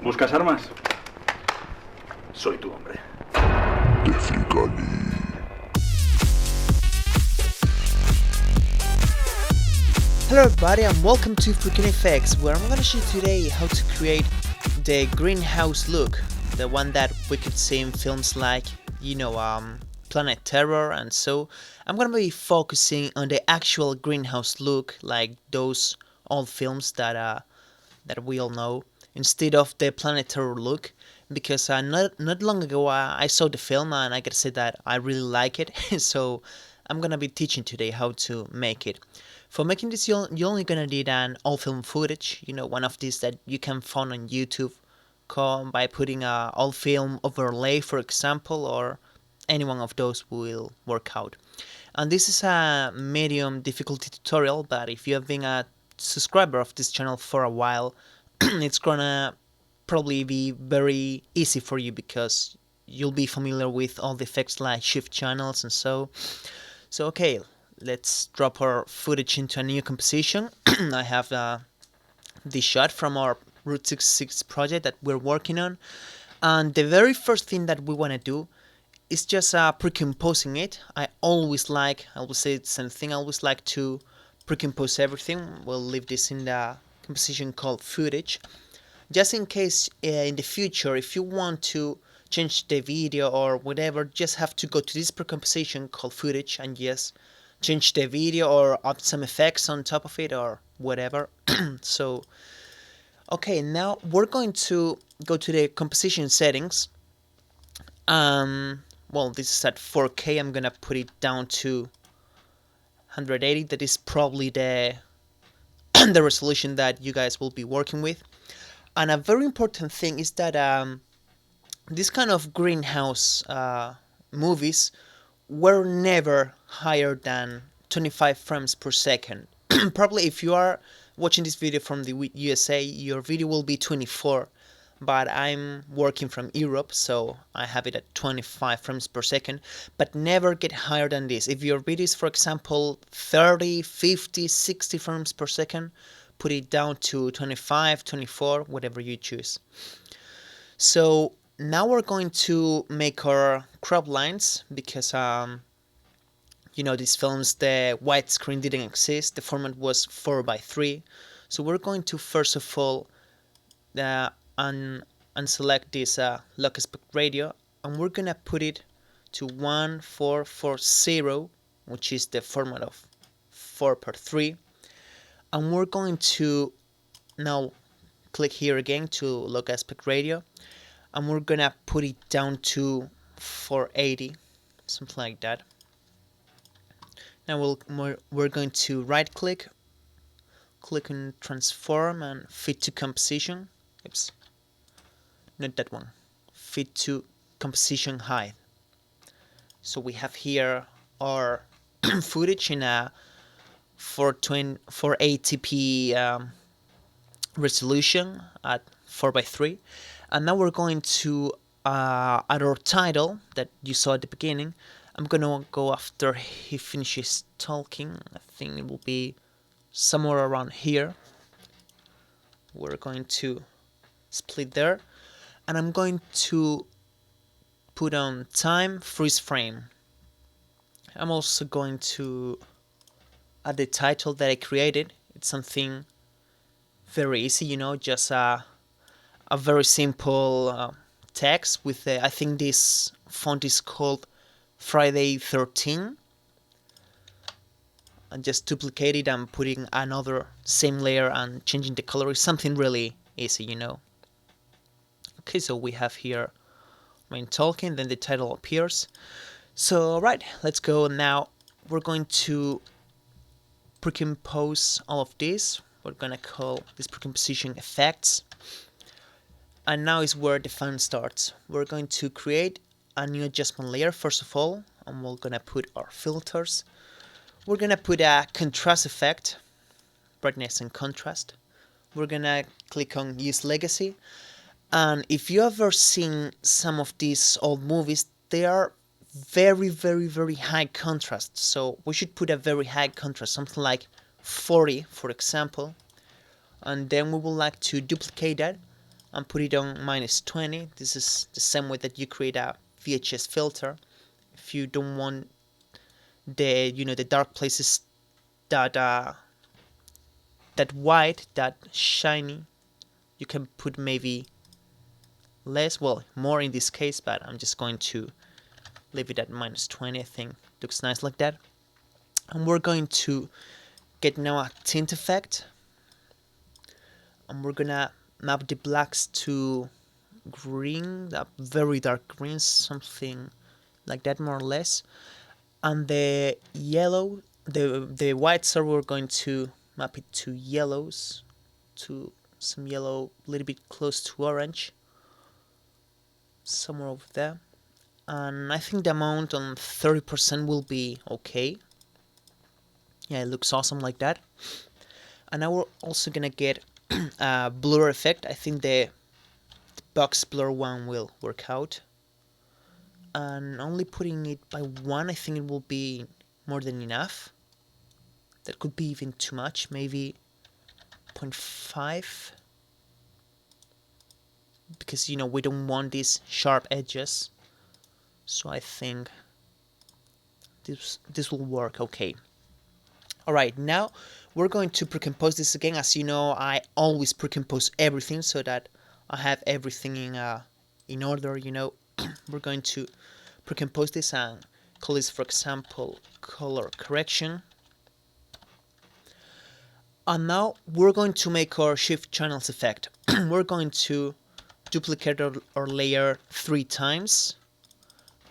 ¿Buscas armas? Soy tu hombre. Hello everybody and welcome to Freaking Effects, where I'm gonna show you today how to create the greenhouse look, the one that we could see in films like, Planet Terror, and so I'm gonna be focusing on the actual greenhouse look, like those old films that we all know, instead of the Planet Terror look, because not long ago I saw the film and I gotta say that I really like it, so I'm gonna be teaching today how to make it. For making this, you're only gonna need an old film footage, one of these that you can find on YouTube, by putting a old film overlay, for example, or any one of those will work out. And this is a medium difficulty tutorial, but if you have been a subscriber of this channel for a while, it's gonna probably be very easy for you because you'll be familiar with all the effects like shift channels and so. So okay, let's drop our footage into a new composition. I have this shot from our Route 66 project that we're working on, and the very first thing that we want to do is just pre-composing it. I will say the same thing, I always like to pre-compose everything. We'll leave this in the composition called footage, just in case in the future if you want to change the video or whatever, just have to go to this pre-composition called footage and just change the video or add some effects on top of it or whatever. So okay, now we're going to go to the composition settings. Well, this is at 4K. I'm gonna put it down to 180. That is probably the the resolution that you guys will be working with. And a very important thing is that this kind of greenhouse movies were never higher than 25 frames per second. Probably if you are watching this video from the USA, your video will be 24, but I'm working from Europe, so I have it at 25 frames per second, but never get higher than this. If your video is, for example, 30, 50, 60 frames per second, put it down to 25, 24, whatever you choose. So now we're going to make our crop lines because these films, the widescreen didn't exist. The format was 4:3. So we're going to first of all unselect this lock aspect ratio, and we're gonna put it to 1440, which is the format of 4:3. And we're going to now click here again to lock aspect ratio, and we're gonna put it down to 480, something like that. Now we're going to right click on transform and fit to composition. Oops, not that one. Fit to composition height. So we have here our footage in a 480p resolution at 4:3, and now we're going to add our title that you saw at the beginning. I'm gonna go after he finishes talking. I think it will be somewhere around here. We're going to split there, and I'm going to put on time freeze frame. I'm also going to add the title that I created. It's something very easy, just a very simple text with I think this font is called Friday 13, and just duplicate it and putting another same layer and changing the color is something really easy, Okay, so we have here main talking, then the title appears. So alright, let's go. Now we're going to pre-compose all of this. We're gonna call this pre-composition effects, and now is where the fun starts. We're going to create a new adjustment layer first of all, and we're gonna put our filters. We're gonna put a contrast effect, brightness and contrast. We're gonna click on use legacy, and if you ever seen some of these old movies, they are very high contrast, so we should put a very high contrast, something like 40 for example, and then we would like to duplicate that and put it on -20. This is the same way that you create a VHS filter. If you don't want the dark places that that white, that shiny, you can put maybe less, well, more in this case, but I'm just going to leave it at -20. I think looks nice like that. And we're going to get now a tint effect, and we're gonna map the blacks to green, that very dark green, something like that, more or less. And the yellow, the whites are, we're going to map it to yellows, to some yellow, a little bit close to orange, somewhere over there. And I think the amount on 30% will be okay. Yeah, it looks awesome like that. And now we're also gonna get a blur effect. I think the box blur one will work out. And only putting it by 1, I think it will be more than enough. That could be even too much, maybe 0.5. Because, we don't want these sharp edges. So I think this will work okay. Alright, now we're going to pre-compose this again. As you know, I always pre-compose everything so that I have everything in order, We're going to pre-compose this and call this, for example, color correction. And now we're going to make our shift channels effect. We're going to duplicate our layer 3 times,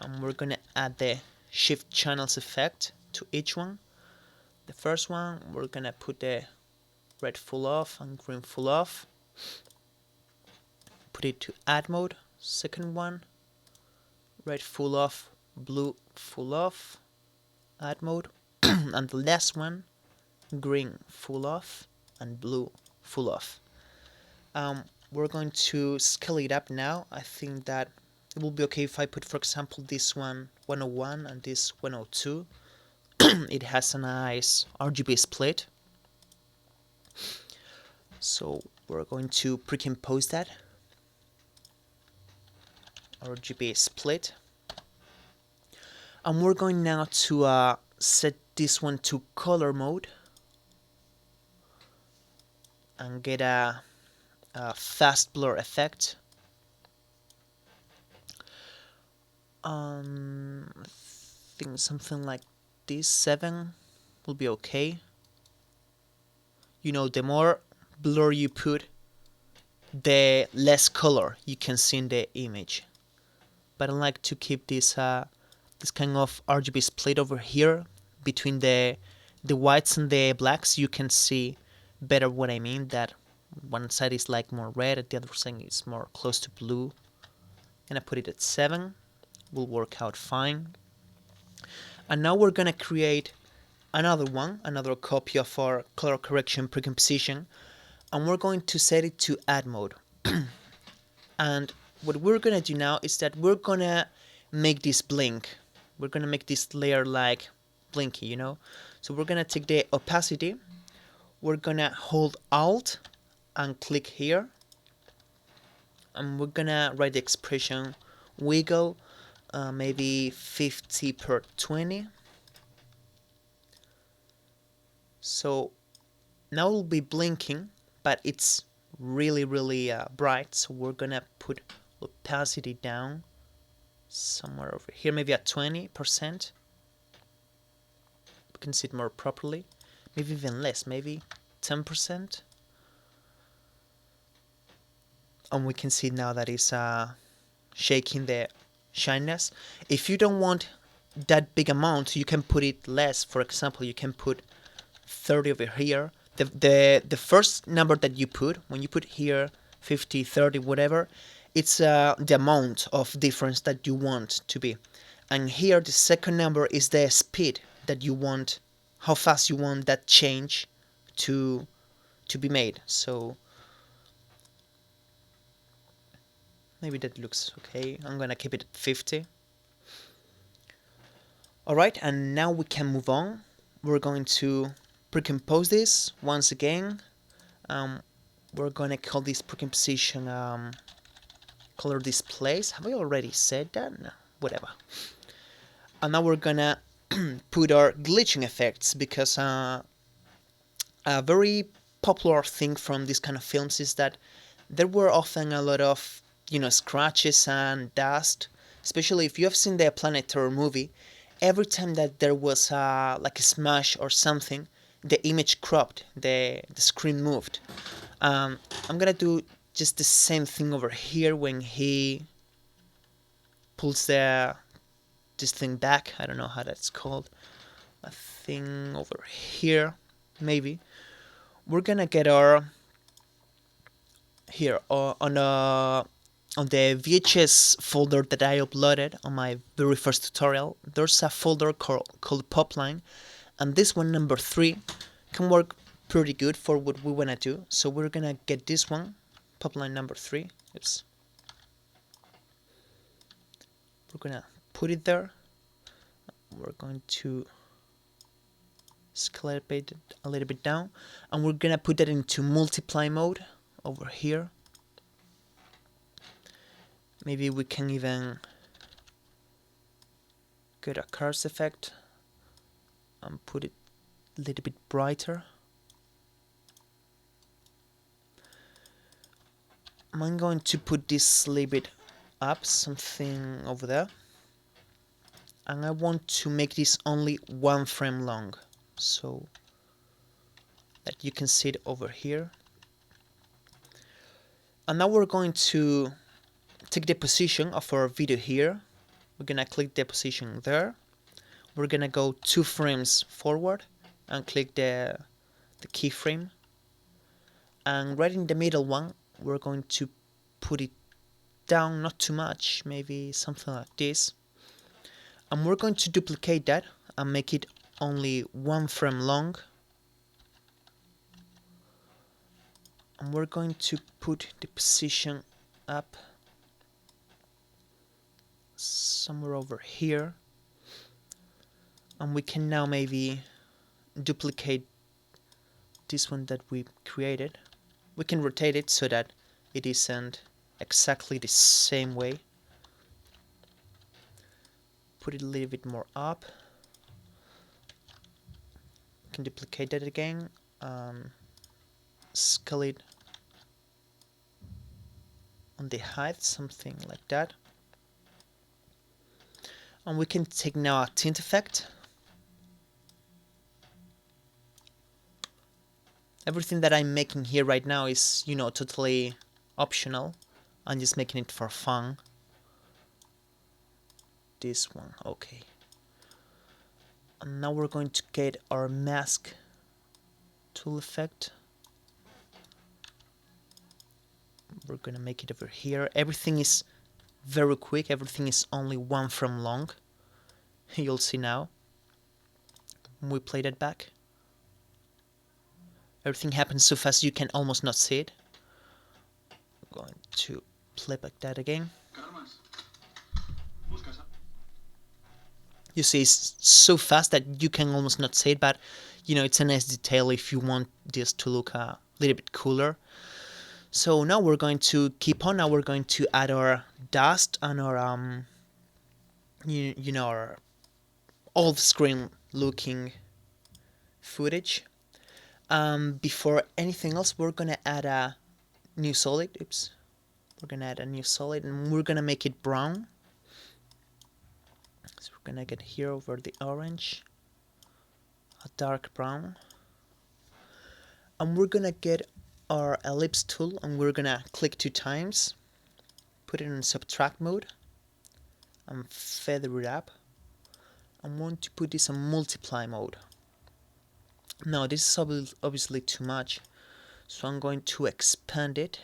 and we're going to add the shift channels effect to each one. The first one, we're going to put the red full off and green full off. Put it to add mode. Second one, red full off, blue full off, add mode. And the last one, green full off and blue full off. We're going to scale it up now. I think that it will be okay if I put, for example, this one 101 and this 102. It has a nice RGB split. So we're going to pre-compose that. RGB split. And we're going now to set this one to color mode and get a fast blur effect. I think something like this 7 will be okay. The more blur you put, the less color you can see in the image. But I like to keep this this kind of RGB split over here between the whites and the blacks. You can see better what I mean, that one side is like more red and the other side is more close to blue. And I put it at 7, will work out fine. And now we're gonna create another copy of our color correction precomposition, and we're going to set it to add mode. And what we're gonna do now is that we're gonna make this blink. We're gonna make this layer like blinky, So we're gonna take the opacity, we're gonna hold Alt and click here, and we're gonna write the expression wiggle maybe 50/20. So now we'll be blinking, but it's really bright, so we're gonna put opacity down somewhere over here, maybe at 20%. We can see it more properly, maybe even less, maybe 10%. And we can see now that it's shaking the shininess. If you don't want that big amount, you can put it less. For example, you can put 30 over here. The first number that you put, when you put here 50, 30, whatever, it's the amount of difference that you want to be. And here the second number is the speed that you want, how fast you want that change to be made. So maybe that looks okay. I'm gonna keep it at 50. Alright, and now we can move on. We're going to pre-compose this once again. we're gonna call this precomposition color displays. Have I already said that? No, whatever. And now we're gonna put our glitching effects, because a very popular thing from this kind of films is that there were often a lot of, scratches and dust. Especially if you have seen the Planet Terror movie, every time that there was like a smash or something, the image cropped, the screen moved. I'm gonna do just the same thing over here when he pulls this thing back. I don't know how that's called. A thing over here, maybe. We're gonna get our here on the VHS folder that I uploaded on my very first tutorial. There's a folder called Popline, and this one, number 3, can work pretty good for what we wanna do. So we're gonna get this one, Popline number 3. Oops. We're gonna put it there. We're going to scale it a little bit down, and we're gonna put that into multiply mode over here. Maybe we can even get a curse effect and put it a little bit brighter. I'm going to put this a little bit up, something over there, and I want to make this only 1 frame long, so that you can see it over here. And now we're going to take the position of our video here. We're gonna click the position there. We're gonna go 2 frames forward and click the keyframe. And right in the middle one, we're going to put it down, not too much, maybe something like this. And we're going to duplicate that and make it only 1 frame long. And we're going to put the position up somewhere over here, and we can now maybe duplicate this one that we created. We can rotate it so that it isn't exactly the same way. Put it a little bit more up. We can duplicate that again, scale it on the height, something like that. And we can take now a tint effect. Everything that I'm making here right now is, totally optional. I'm just making it for fun. This one, okay. And now we're going to get our mask tool effect. We're gonna make it over here. Everything is very quick, everything is only 1 frame long. You'll see now. We play that back. Everything happens so fast you can almost not see it. I'm going to play back that again. You see, it's so fast that you can almost not see it, but it's a nice detail if you want this to look a little bit cooler. So now we're going to keep on. Now we're going to add our dust and our our old screen looking footage. Before anything else, we're gonna add a new solid. We're gonna add a new solid, and we're gonna make it brown. So we're gonna get here over the orange, a dark brown, and we're gonna get our ellipse tool, and we're gonna click 2 times, put it in subtract mode, and feather it up. I want to put this on multiply mode. Now this is obviously too much, so I'm going to expand it,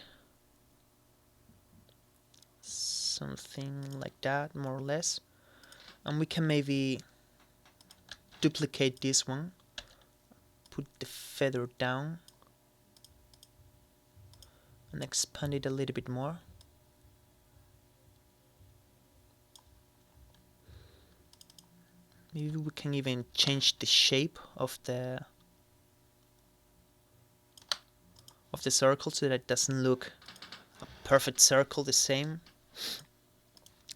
something like that, more or less. And we can maybe duplicate this one, put the feather down, and expand it a little bit more. Maybe we can even change the shape of of the circle so that it doesn't look a perfect circle the same.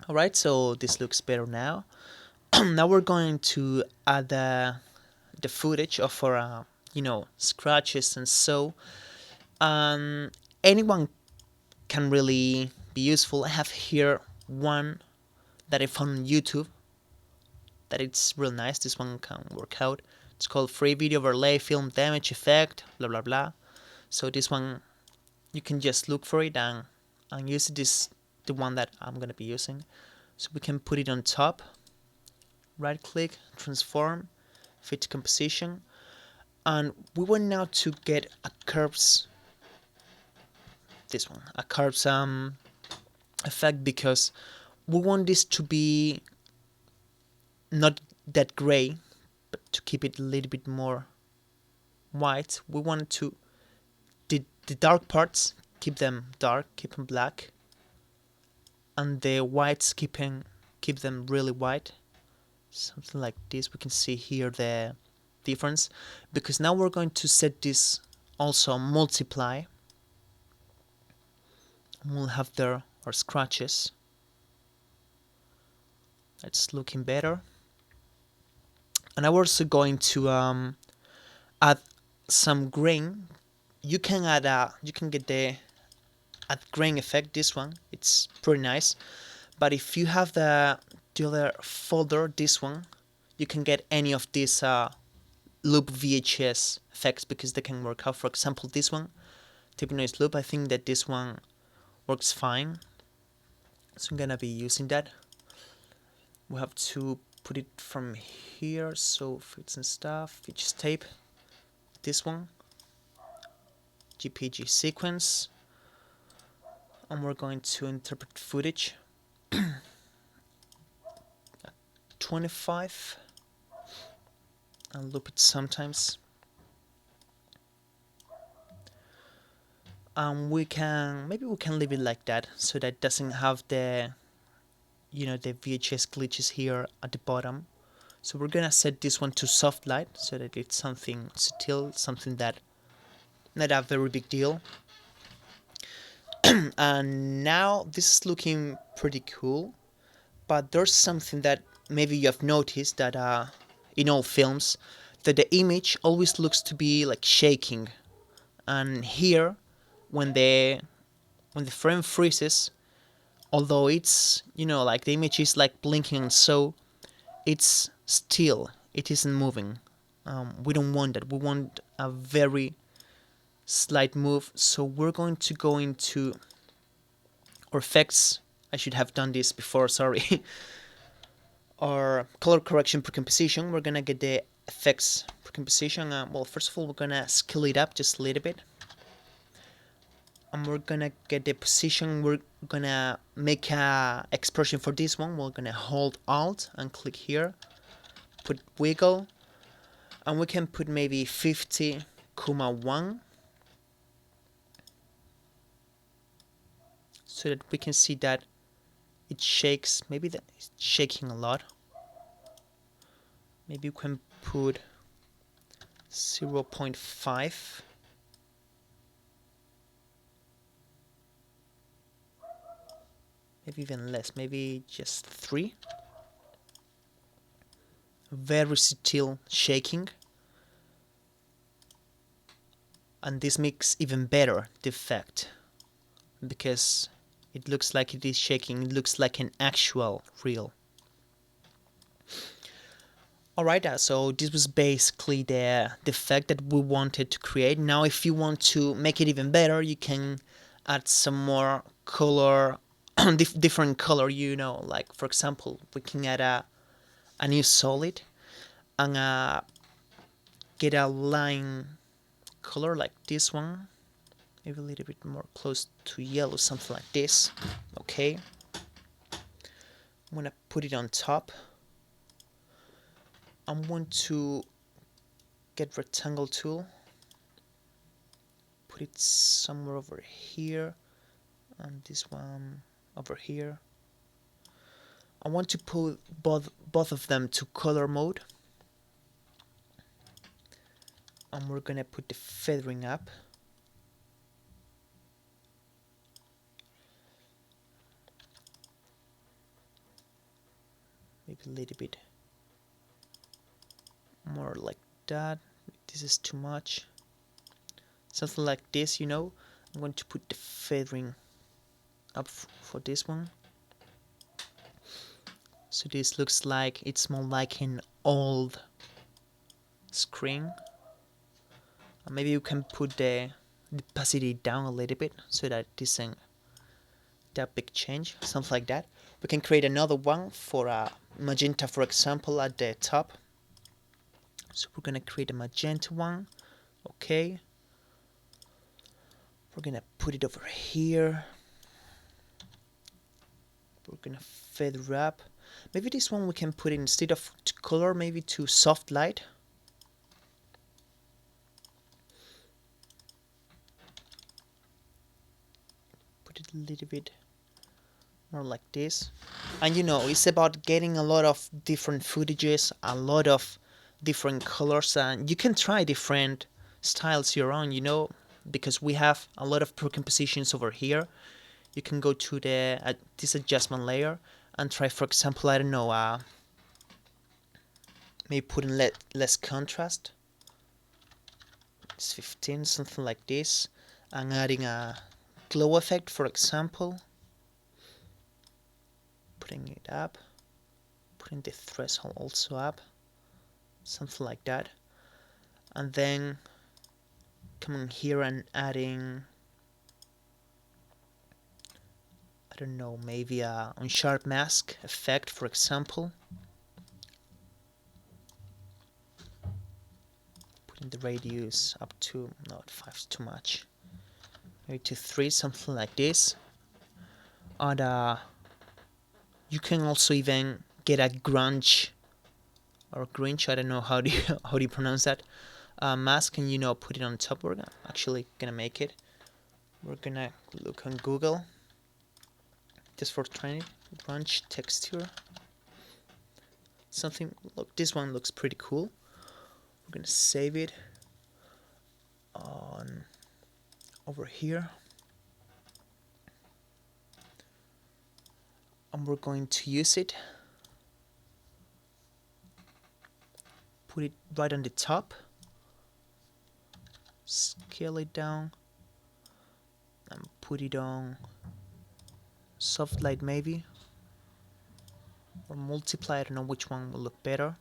Alright, so this looks better now. Now we're going to add the footage of our scratches and so. Anyone can really be useful. I have here one that I found on YouTube that it's real nice. This one can work out. It's called Free Video Overlay Film Damage Effect, blah blah blah. So this one, you can just look for it and use it. This the one that I'm gonna be using. So we can put it on top, right click, transform, fit composition, and we want now to get a curves, this one, a curves effect, because we want this to be not that gray, but to keep it a little bit more white. We want to the dark parts, keep them dark, keep them black, and the whites keep them really white, something like this. We can see here the difference, because now we're going to set this also multiply. We'll have there our scratches. It's looking better. And I'm also going to add some grain. You can get the add grain effect. This one, it's pretty nice. But if you have the other folder, this one, you can get any of these loop VHS effects, because they can work out. For example, this one, tip noise loop. I think that this one works fine, so I'm gonna be using that. We have to put it from here, so fits and stuff. You just tape this one, GPG sequence, and we're going to interpret footage 25 and loop it sometimes. We can leave it like that, so that it doesn't have the the VHS glitches here at the bottom. So we're gonna set this one to soft light, so that it's something subtle, something that not a very big deal. And now this is looking pretty cool, but there's something that maybe you have noticed, that in all films, that the image always looks to be like shaking, and here when the frame freezes, although it's like the image is like blinking, so it's still, it isn't moving. We don't want that. We want a very slight move. So we're going to go into our effects. I should have done this before, sorry. Our color correction precomposition. We're gonna get the effects precomposition. Well, first of all, we're gonna scale it up just a little bit, and we're gonna get the position. We're gonna make a expression for this one. We're gonna hold Alt and click here, put wiggle, and we can put maybe 50,1, so that we can see that it shakes. Maybe that it's shaking a lot. Maybe we can put 0.5. Maybe even less, maybe just 3. Very subtle shaking. And this makes even better the effect, because it looks like it is shaking. It looks like an actual reel. Alright, so this was basically the effect that we wanted to create. Now if you want to make it even better, you can add some more color, different color, like for example, we can add a new solid and get a line color like this one, maybe a little bit more close to yellow, something like this. Okay, I'm gonna put it on top. I want to get rectangle tool, put it somewhere over here, and this one over here. I want to put both of them to color mode, and we're gonna put the feathering up. maybe a little bit more like that. This is too much. Something like this, you know. I'm going to put the feathering up for this one. So this looks like it's more like an old screen. Maybe you can put the opacity down a little bit so that it isn't that big change, something like that. We can create another one for magenta, for example, at the top. So we're gonna create a magenta one. Okay. We're gonna put it over here. We're gonna feather up. Maybe this one we can put it instead of to color, maybe to soft light. Put it a little bit more like this. And you know, it's about getting a lot of different footages, a lot of different colors, and you can try different styles your own, you know, because we have a lot of precompositions over here. You can go to the this adjustment layer and try, for example, I don't know, maybe putting less contrast. It's 15, something like this, and adding a glow effect, for example. Putting it up, putting the threshold also up, something like that, and then coming here and adding, I don't know, maybe a unsharp mask effect, for example. Putting the radius up to, no, 5 is too much, maybe to 3, something like this. And you can also even get a grunge or Grinch, I don't know how do you pronounce that, mask, and you know, put it on top. We're actually gonna make it. We're gonna look on Google just for trying it. Grunge texture, something. Look, this one looks pretty cool. We're gonna save it on over here, and we're going to use it. Put it right on the top, scale it down, and put it on soft light maybe, or multiply, I don't know which one will look better.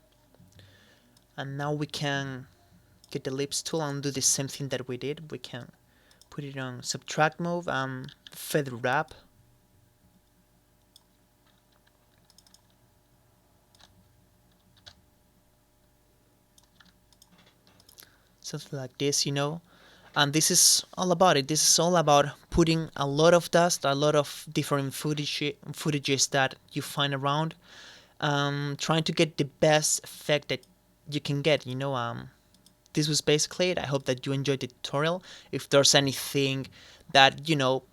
And now we can get the ellipse tool and do the same thing that we did. We can put it on subtract mode and feather wrap. Something like this, you know. And this is all about it. This is all about putting a lot of dust, a lot of different footages that you find around, trying to get the best effect that you can get, you know. This was basically it. I hope that you enjoyed the tutorial. If there's anything that, you know,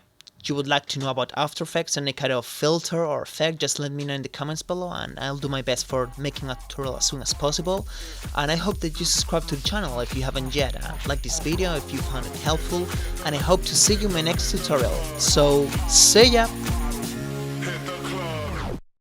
you would like to know about After Effects, any kind of filter or effect, just let me know in the comments below, and I'll do my best for making a tutorial as soon as possible. And I hope that you subscribe to the channel if you haven't yet, like this video if you found it helpful, and I hope to see you in my next tutorial. So, see ya!